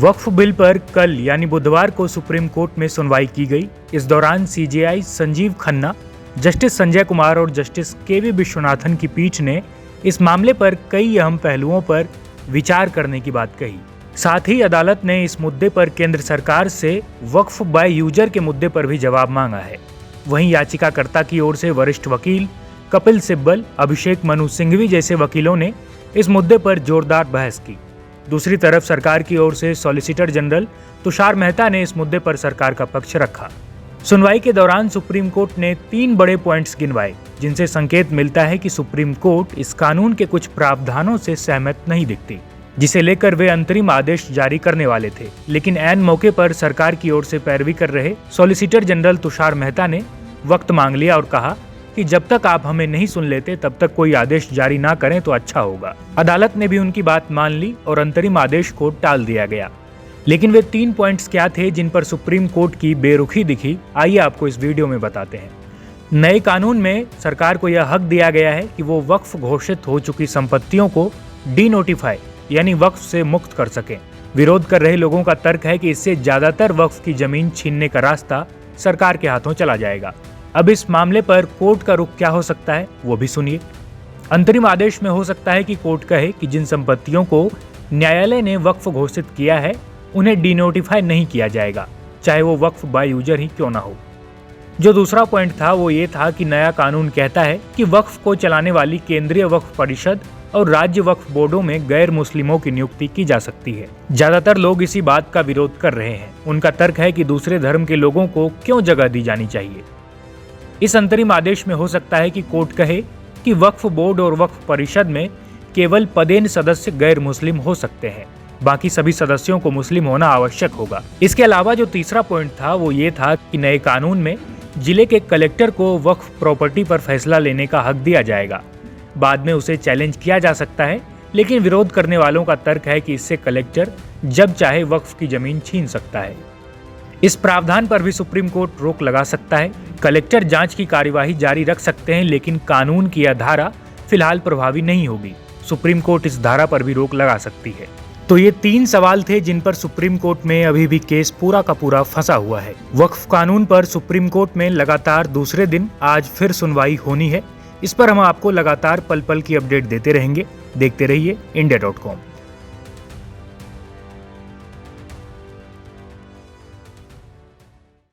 वक्फ bill पर कल यानी बुधवार को सुप्रीम कोर्ट में सुनवाई की गई। इस दौरान सीजेआई संजीव खन्ना, जस्टिस संजय कुमार और जस्टिस केवी विश्वनाथन की पीठ ने इस मामले पर कई अहम पहलुओं पर विचार करने की बात कही। साथ ही अदालत ने इस मुद्दे पर केंद्र सरकार से वक्फ बाय यूजर के मुद्दे पर भी जवाब मांगा है। वहीं याचिकाकर्ता की ओर से वरिष्ठ वकील कपिल सिब्बल, अभिषेक मनु सिंघवी जैसे वकीलों ने इस मुद्दे पर जोरदार बहस की। दूसरी तरफ सरकार की ओर से सॉलिसिटर जनरल तुषार मेहता ने इस मुद्दे पर सरकार का पक्ष रखा। सुनवाई के दौरान सुप्रीम कोर्ट ने 3 बड़े पॉइंट्स गिनवाए, जिनसे संकेत मिलता है कि सुप्रीम कोर्ट इस कानून के कुछ प्रावधानों से सहमत नहीं दिखती, जिसे लेकर वे अंतरिम आदेश जारी करने वाले थे। लेकिन ऐन मौके पर सरकार की ओर से पैरवी कर रहे सॉलिसिटर जनरल तुषार मेहता ने वक्त मांग लिया और कहा कि जब तक आप हमें नहीं सुन लेते तब तक कोई आदेश जारी ना करें तो अच्छा होगा। अदालत ने भी उनकी बात मान ली और अंतरिम आदेश को टाल दिया गया। लेकिन वे 3 पॉइंट्स क्या थे जिन पर सुप्रीम कोर्ट की बेरुखी दिखी, आइए आपको इस वीडियो में बताते हैं। नए कानून में सरकार को यह हक दिया गया है कि वो वक्फ घोषित हो चुकी संपत्तियों को डीनोटिफाई यानी वक्फ से मुक्त कर सकें। विरोध कर रहे लोगों का तर्क है कि इससे ज्यादातर वक्फ की जमीन छीनने का रास्ता सरकार के हाथों चला जाएगा। अब इस मामले पर कोर्ट का रुख क्या हो सकता है, वो भी सुनिए। अंतरिम आदेश में हो सकता है कि कोर्ट कहे कि जिन संपत्तियों को न्यायालय ने वक्फ घोषित किया है उन्हें डीनोटिफाई नहीं किया जाएगा, चाहे वो वक्फ बाय यूजर ही क्यों ना हो। जो दूसरा पॉइंट था वो ये था कि नया कानून कहता है कि वक्फ को चलाने वाली केंद्रीय वक्फ परिषद और राज्य वक्फ बोर्डों में गैर मुस्लिमों की नियुक्ति की जा सकती है। ज्यादातर लोग इसी बात का विरोध कर रहे हैं। उनका तर्क है कि दूसरे धर्म के लोगों को क्यों जगह दी जानी चाहिए। इस अंतरिम आदेश में हो सकता है कि कोर्ट कहे कि वक्फ बोर्ड और वक्फ परिषद में केवल पदेन सदस्य गैर मुस्लिम हो सकते हैं, बाकी सभी सदस्यों को मुस्लिम होना आवश्यक होगा। इसके अलावा जो तीसरा पॉइंट था वो ये था कि नए कानून में जिले के कलेक्टर को वक्फ प्रॉपर्टी पर फैसला लेने का हक दिया जाएगा। बाद में उसे चैलेंज किया जा सकता है, लेकिन विरोध करने वालों का तर्क है कि इससे कलेक्टर जब चाहे वक्फ की जमीन छीन सकता है। इस प्रावधान पर भी सुप्रीम कोर्ट रोक लगा सकता है। कलेक्टर जांच की कार्यवाही जारी रख सकते हैं, लेकिन कानून की यह धारा फिलहाल प्रभावी नहीं होगी। सुप्रीम कोर्ट इस धारा पर भी रोक लगा सकती है। तो ये 3 सवाल थे जिन पर सुप्रीम कोर्ट में अभी भी केस पूरा का पूरा फंसा हुआ है। वक्फ कानून पर सुप्रीम कोर्ट में लगातार दूसरे दिन आज फिर सुनवाई होनी है। इस पर हम आपको लगातार पल पल की अपडेट देते रहेंगे। देखते रहिए India.com।